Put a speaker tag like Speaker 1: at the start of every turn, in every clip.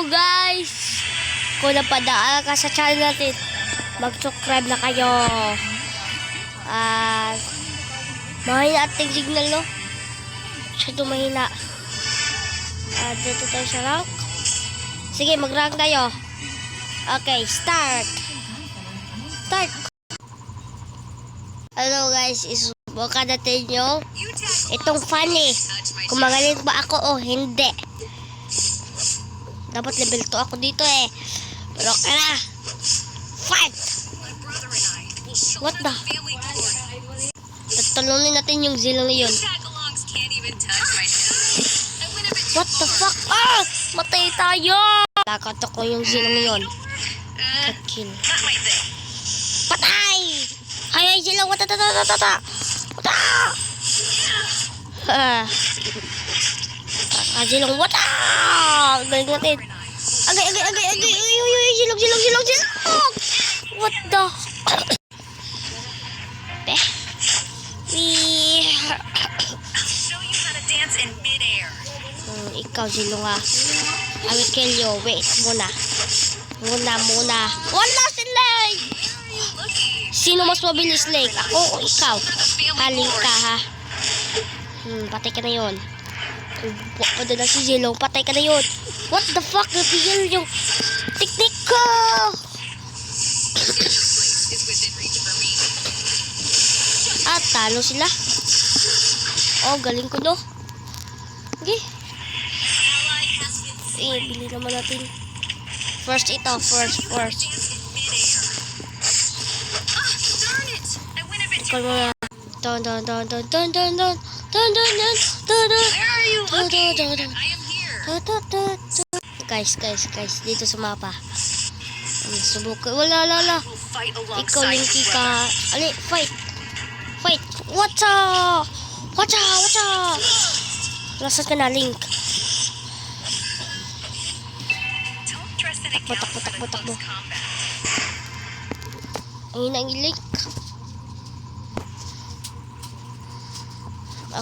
Speaker 1: Hello guys! Kung napadaan ka sa channel natin, mag-subscribe na kayo. Mahina ating signal, no? Masyado mahina. Dito tayo sa rank. Sige, mag-rank tayo. Okay, start. Hello guys, isubukan natin yung itong funny. Kung magaling ba ako o hindi. Dapat level 2 ako dito eh. Pero okay na. Fight! What the? Tatalunin natin yung zilong na yun. What the fuck? Ah! Matay tayo! Nakatok ko yung zilong na yun. Kill. Patay! Ay, zilong! Wata! Zilong! Wata! Galing natin. Agay! Zilong! What the? Ikaw, Zilong ah. I will kill you. Wait, muna. Wala si Lake! Sino mas mabilis, Lake? Ako o ikaw? Haling ka, ha? Patay ka na yun. Pwede na si Zilong. Patay ka na yun. What the fuck? Napigil yung teknik ko! Talo sila. Oh, galing ko, no? Okay. Bili naman natin. First ito. First. Ikaw muna. Guys. Dito sa mapa. Subukan. Wala. Ikaw, Linky ka. Ali, fight. Watcha! Lasas ka na, Link. Takbo. Ayun ang Link.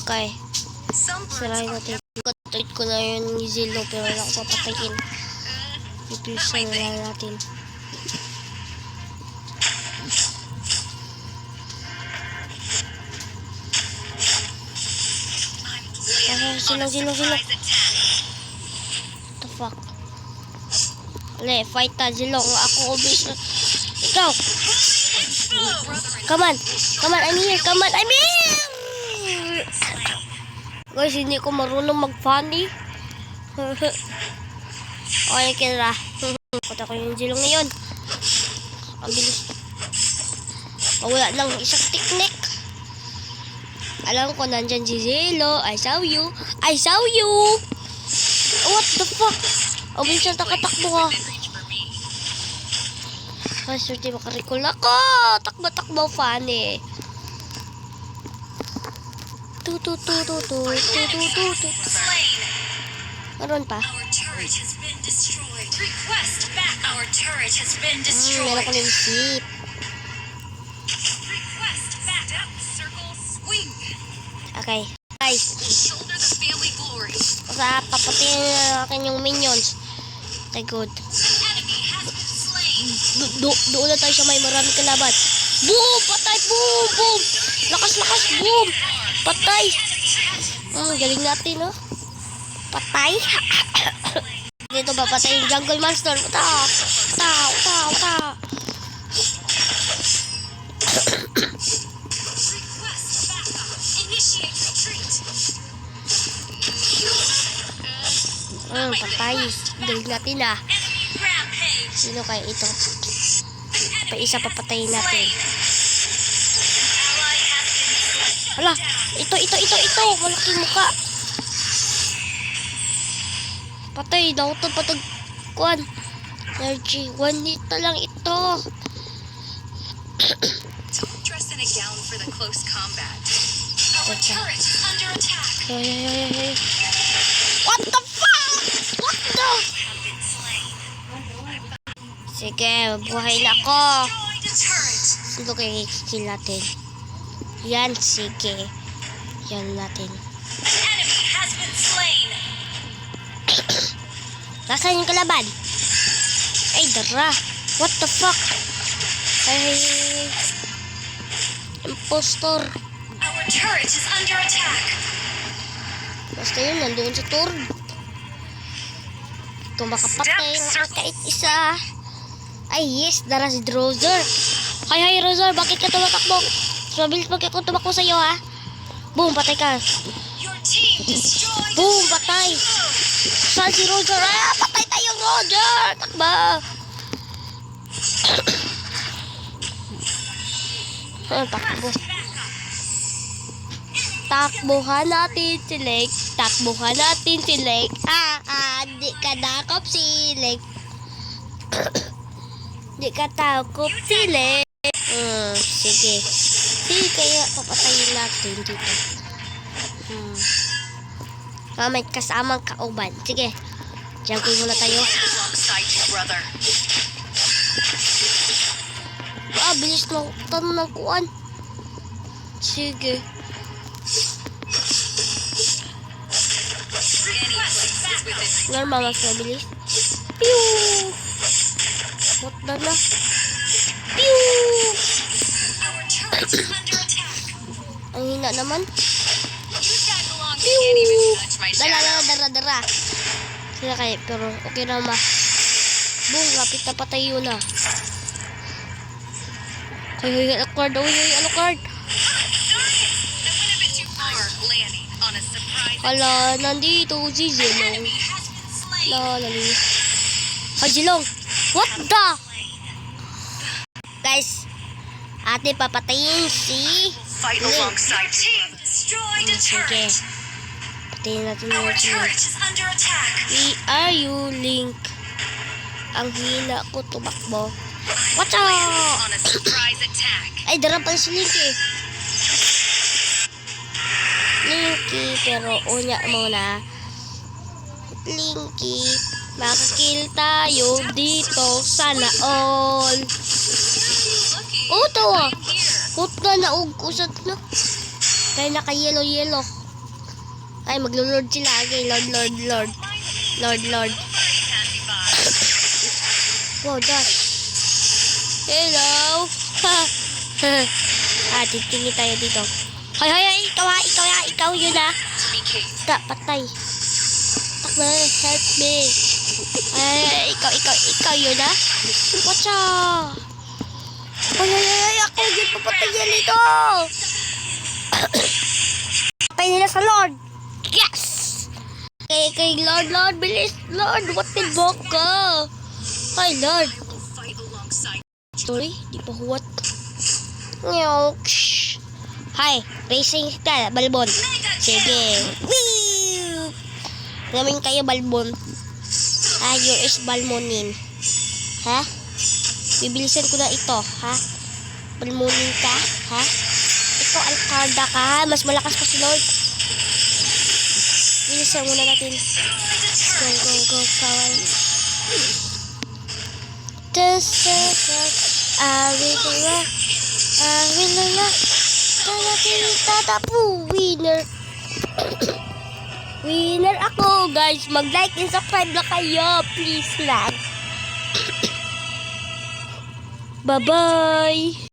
Speaker 1: Okay. Sirahin natin. Tweet ko na yun yung Zilong pero wala ko papatayin. Ipisan na natin. Zilong. What the fuck? Ale, fight ta, Zilong. Ako obvious. Ikaw. Come on. I'm here. Guys, hindi ko marunong mag-funny. Okay, kira. Pata ko yung Zilong na yun. Ang bilis. Wala lang isang teknik. Alam ko nandyan si Zilong. I saw you. What the fuck? Ang bilis na takatakbo ka. Ay, swerte makarikol ako. Takbo, funny. Meron pa. Meron ko ng sip. Okay. Guys. Papatayin na natin yung minions. Okay, good. Doon na tayo sa may maraming kalaban. Boom! Patay! Boom! Lakas! Boom! Patay! Galing natin, no? Patay! Dito ba patay yung jungle monster? Uta! Patay. Galing natin, ah. Sino kaya ito? Isa papatayin natin. Hala! Ito! Malaking muka. Patay. Nauto patag... Kuan. Energy. 1 hit na lang ito. Hey. What the fuck? Sige, buhay na ako. Sino kayo kikill natin? Yan, sige. Yan natin. Nasaan yung kalaban? Ay, dara. What the fuck? Ay, impostor.
Speaker 2: Our turret is under attack.
Speaker 1: Basta yun, nandoon sa turd. Kung makapatay ng kahit isa. Ay, yes, dara si Roser. Hi, Roser, bakit ka tumatakbo? Mabilis pag ako tumakbo sa'yo, ha? Boom, patay ka.
Speaker 2: Your team destroyed.
Speaker 1: Boom, patay. Saan si Roger? Ah, patay tayo, Roger! Takba! Takbo. Takbuhan natin si Lake. Takbuhan natin si Lake. Di ka nakop si Lake. Di ka takop si Lake. Sige. Sige, kaya papatayin natin dito. May kasamang kauban. Sige. Jumping muna tayo.
Speaker 2: Alongside you, brother.
Speaker 1: Bilis na tanong ng kuwan. Sige. Normal mas mabilis. Pew! What na na? Pew!
Speaker 2: Our turret is under attack.
Speaker 1: Ang hina naman.
Speaker 2: You tag along. You can't even touch my shadow.
Speaker 1: Dara. Sila kayo, pero okay na ma. Boom, kapit na patay yun na. Hoy, Alucard.
Speaker 2: Darn it! That went a bit too far, landing on a surprise.
Speaker 1: Hala, nandito si Zilong.
Speaker 2: Enemy has been slain.
Speaker 1: Lalali. Ay, Zilong! What the? Guys, ate papatayin si...
Speaker 2: Fight alongside your team. Destroyed a
Speaker 1: Sige.
Speaker 2: turret.
Speaker 1: Patayin natin
Speaker 2: Our
Speaker 1: yung
Speaker 2: turret is under attack.
Speaker 1: We are you, Link. Ang hina ko tumakbo. Watch
Speaker 2: Landing
Speaker 1: out!
Speaker 2: on a surprise attack.
Speaker 1: Ay, dara pala si Linky. Linky, pero unya muna. Linky, makakill tayo dito. Sana all. Oh, tawa. Hot na naug ko sa no. Kaya naka-yellow. Ay, maglo-lord sila. Okay, Lord. Wow, that. Hello. Titingin tayo dito. Hoy, ikaw yun ah. Patay. Takbo, help me. Ay, ikaw yun ah. Watch out. Hoy, ako yun papatay yan ito. Patay nila sa Lord. Yes! Kay Lord, bilis. Lord, what the fuck ka? Hi, Lord.
Speaker 2: Fight alongside.
Speaker 1: Sorry, di pa huwat. Hi, racing ka, Balbon. Sige. Woo! Namin kayo, Balbon. Your is Balmonin. Ha? Bibilisan ko na ito, ha? Balmonin ka, ha? Ikaw, Alcarda ka, ha? Mas malakas pa si Lord. Bilisan muna natin. Go, power. I will kaya tatapo, winner. Winner ako, guys. Mag-like and subscribe na kayo. Please lang. Bye-bye.